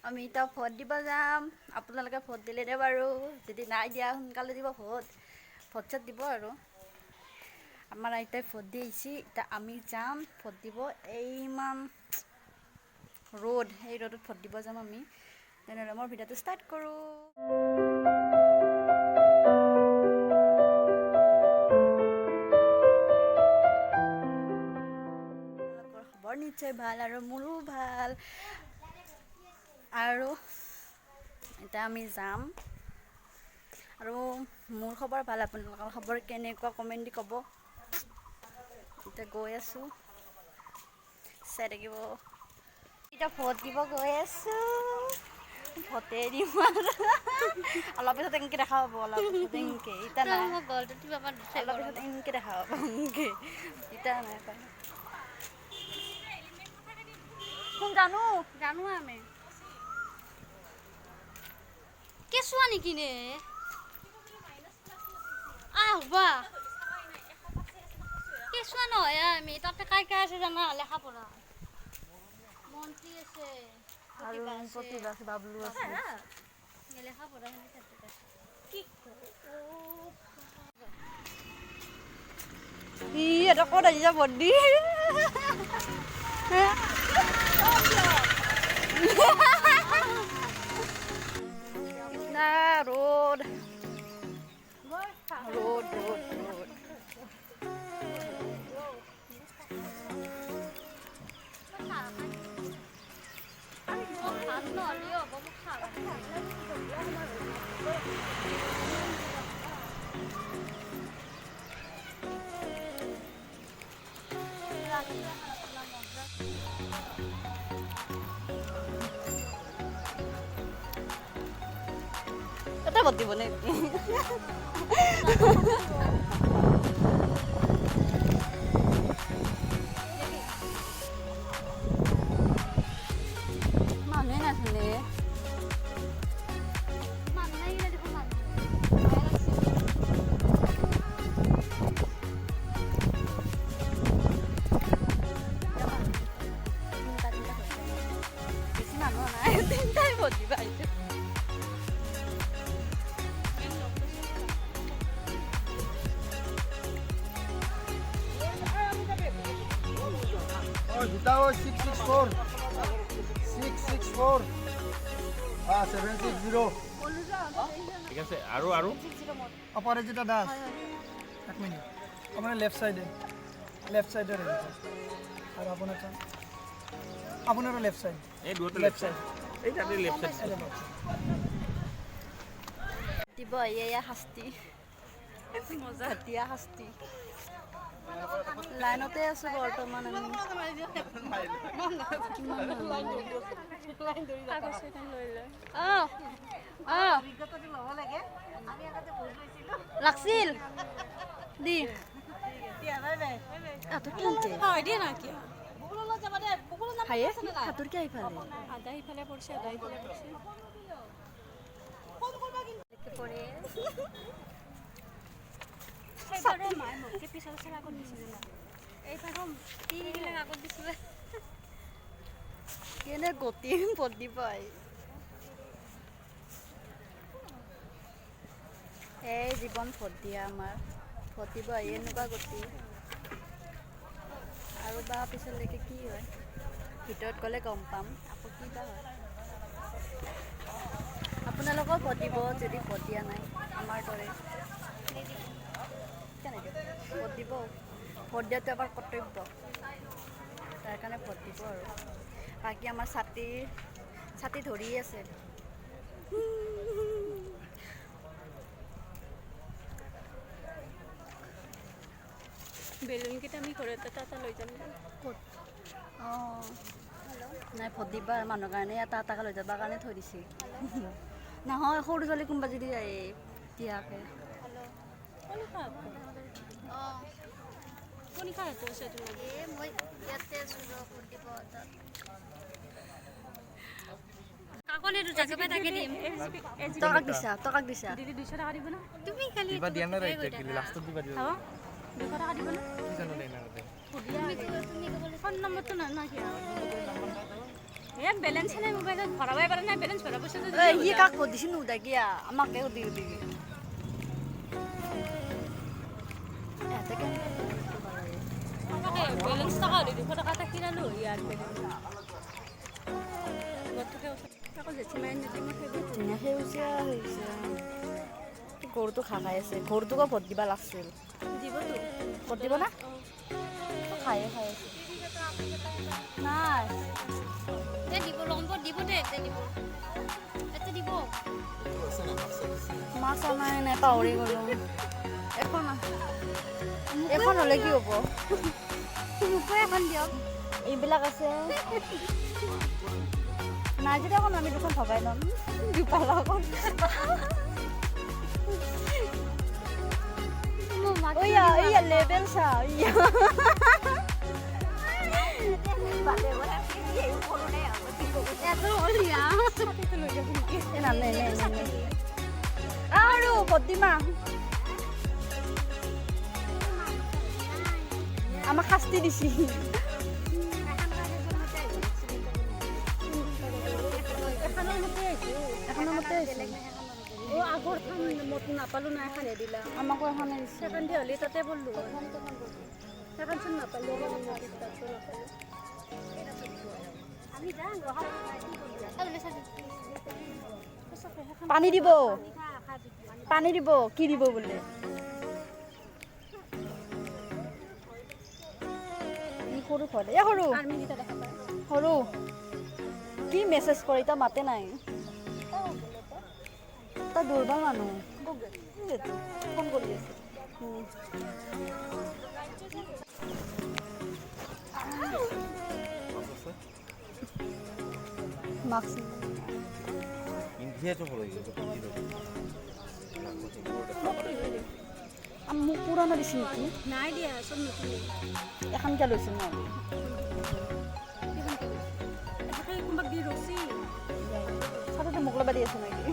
আমি এতিয়া ভোট দিব যাম আপোনালোকে ভোট দিলেনে বাৰু যদি নাই দিয়া সোনকালে দিব ভোট চট দিব আৰু আমাৰ আইতাই ভোট দি আহিছে এতিয়া আমি যাম ভোট দিব ইমান ৰ'দ সেই ৰ'দত ভোট দিব যাম আমি তেনেহ'লে মই ভিডিঅ'টো ষ্টাৰ্ট কৰোঁ খবৰ নিশ্চয় ভাল আৰু মোৰো ভাল আৰু এতিয়া আমি যাম আৰু মোৰ খবৰ ভাল আপোনালোকৰ খবৰ কেনেকুৱা কমেণ্ট দি ক'ব এতিয়া গৈ আছোঁ চাই থাকিব এতিয়া ভোট দিব গৈ আছোঁ ভোটে দিম আৰু অলপ পিছত এনেকৈ দেখা পাব অলপ পিছত এনেকৈ এতিয়া নাই অলপ পিছত এনেকৈ দেখা পাব এনেকৈ এতিয়া নাই পাই জানো আমি কেঁচুৱা নেকি নে আহবা কেঁচুৱা নহয় আমি তাতে কাইকা আছে জানা লেখা পঢ়া মন্ত্ৰী আছে প্ৰতিভা আছে বাবলু আছে লেখা পঢ়া কি এটা ক'ত আহিছে body road Kata buat tiba nih. Mana ini asli? Mana ini di mana? Di sini mana? Tintai buat tiba itu. Bitaw 664 760 ঠিক আছে আৰু অপরাজিতা দাস এক মিনিট আপনার লেফট সাইডে আর আপনার লেফট সাইড এই দুটো লেফট সাইড এই তাতে লেফট সাইড দিব এয়া শাস্তি মজা দিয়া শাস্তি লাইনতে আছো বৰ্তমান লাগছিল দি হাতুৰ কি ইফালে কেনে গতি বদি পাই এই জীৱন ভোট দিয়া আমাৰ ভোট দিব এনেকুৱা গতি আৰু বা পিছলৈকে কি হয় ভিতৰত গ'লে গম পাম আকৌ কি বা হয় আপোনালোকেও ভোট দিব যদি ভোট দিয়া নাই আমাৰ দৰে ভোট দিব ভোট দিয়াটো এবাৰ কৰ্তব্য তাৰ কাৰণে ভোট দিব আৰু বাকী আমাৰ ছাতি ধৰি আছে বেলুন কেইটা আমি ঘৰতে এটা লৈ যাম ক'ত অঁ নাই ভোট দিবা মানুহৰ কাৰণে এটা এটাকৈ লৈ যাবৰ কাৰণে থৈ দিছে নহয় সৰু ছোৱালী কোনোবা যদি দিয়াকে কোন খাইটো আছে তোমাৰ মই ইয়াতে আছোঁ ভোট দিব কাকলিটো জাগা তাকে দিম টকাক দিছা দিদি 200 টাকা দিব না তুমি খালি দিবা দিয়া না ৰাইতে কি লাষ্টত দিবা দিয়া 200 টাকা দিব না কি জানো নাই না ফোন নম্বৰটো না কি ইয়াত বেলেঞ্চ নাই মোবাইলত ভৰাবই পৰা নাই বেলেঞ্চ ভৰাব পইচাটো এই সি কাক সুধিছিল নুদাকিয়া আমাকে সুধি সুধি বেলেঞ্চ টকা হ'লে 200 টকা এটা কিনালো ইয়াত বেলেঞ্চ আকৌ জেঠিমাই যদি মই সেইবোৰ সেউজীয়া হৈছে গৰুটো খাই আছে গৰুটোকো ভোট দিবা লাগছিল দিবতো ভোট দিব না খাই আছে নাই তে দিব লম্ব দিব দে তে দিব এতে দিব মাছ নাই নে পাহৰি গ'লো এখন এখন হ'লে কি হ'ব মোকো এখন দিয়ক এইবিলাক আছে নাই যদি এখন আমি দুখন ভগাই ল'ম দুপালা এখন iya level sa iya aduh Fatima ama kasti di sini আগৰ মত নাপালো নাই খানে দিলা আমাকো এখন দিছে সেখন দি হলি তাতে বললো সেখন চোন নাপালো আমি যাম পানী দিব পানী দিব কি দিব বোলে সৰু ঘৰ এ সৰু সৰু কি মেছেজ কৰি তা মাতে নাই তা দুৰ্বল মানুহ ফোন কৰি আছে মাস্ক মোক পুৰণা দিছে নেকি নাই দিয়া চব নতুন এখন কিয় লৈছোঁ মই কোনোবাক দি ৰচি চাটতে মোক ল'বা দি আছে নেকি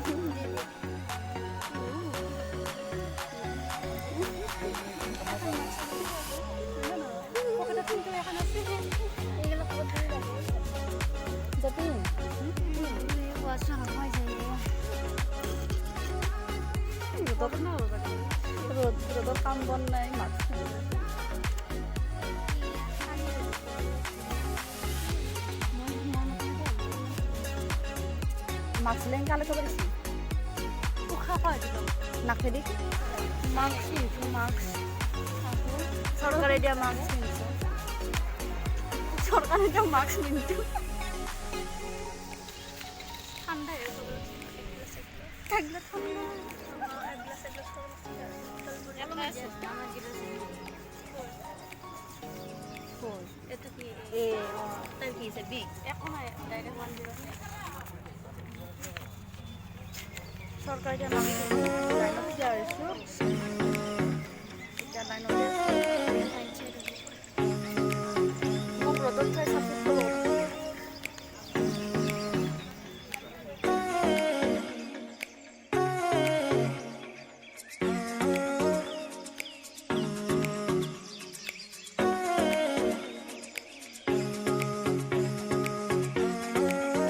ৰ'দৰ কাম বন নাই মাস্ক লেন কালে খবৰ দিছি নাকে দি মাস্ক কিনছো মাস্ক চৰকাৰে দিয়া মাস্ক কিনছো চৰকাৰে দিয়া মাস্ক কিনছো ঠাণ্ডা থাকলে এটো কি এ তাই কি আছে বি একো নাই ডাইৰেক্ট 1 0 সৰকাৰ যে নামে লাইনত দিয়া হয়েছো এতিয়া লাইনতে মোক ৰ'দত থৈ চাপোৰ্ট কৰোঁ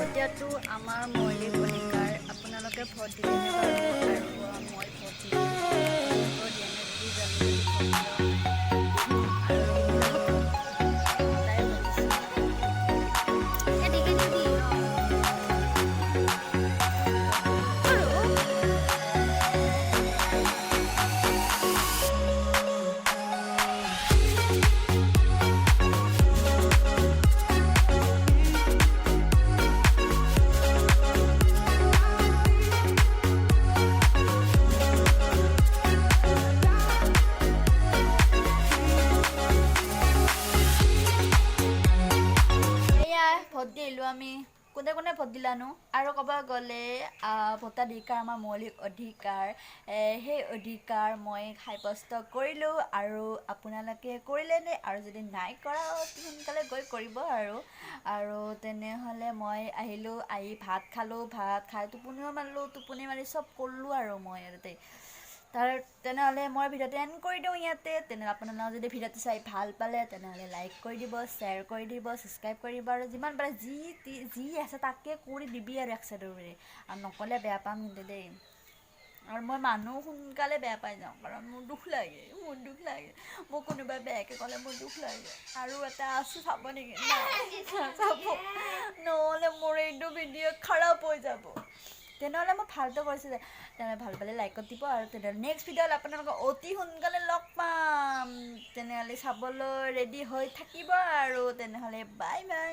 এতিয়াতো আমাৰ মৌলিক অধিকাৰ আপোনালোকে ভোট দিলে বাৰু আৰু মই ভোট দিম ভোট দিলোঁ আমি কোনে কোনে ভোট দিলানো আৰু ক'ব গ'লে ভোটাধিকাৰ আমাৰ মৌলিক অধিকাৰ সেই অধিকাৰ মই সাব্যস্ত কৰিলোঁ আৰু আপোনালোকে কৰিলেনে আৰু যদি নাই কৰা সোনকালে গৈ কৰিব আৰু তেনেহ'লে মই আহিলোঁ আহি ভাত খালোঁ ভাত খাই টোপনিও মাৰিলোঁ টোপনি মাৰি চব কৰিলোঁ আৰু মই আৰু তেনেহ'লে মই ভিডিঅ'টো এণ্ড কৰি দিওঁ ইয়াতে। তেনেহ'লে আপোনালোকে যদি ভিডিঅ'টো চাই ভাল পালে তেনেহ'লে লাইক কৰি দিব, শ্বেয়াৰ কৰি দিব, ছাবস্ক্ৰাইব কৰি দিব, আৰু যিমান পাৰে যি আছে তাকে কৰি দিবি আৰু এক চাইডৰ কৰি। আৰু নক'লে বেয়া পাম কিন্তু দেই। আৰু মই মানুহ সোনকালে বেয়া পাই যাওঁ, কাৰণ মোৰ দুখ লাগে মোক কোনোবাই বেয়াকৈ ক'লে মোৰ দুখ লাগে। আৰু এটা আছোঁ, চাব নেকি? চাব, নহ'লে মোৰ এইটো ভিডিঅ' খাৰাপ হৈ যাব। তেনেহ'লে মই ভালটো কৰিছোঁ যে, তেনেহ'লে ভাল পালে লাইকত দিব। আৰু তেনেহ'লে নেক্সট ভিডিঅ'ত আপোনালোকক অতি সোনকালে লগ পাম। তেনেহ'লে চাবলৈ ৰেডি হৈ থাকিব আৰু। তেনেহ'লে বাই বাই।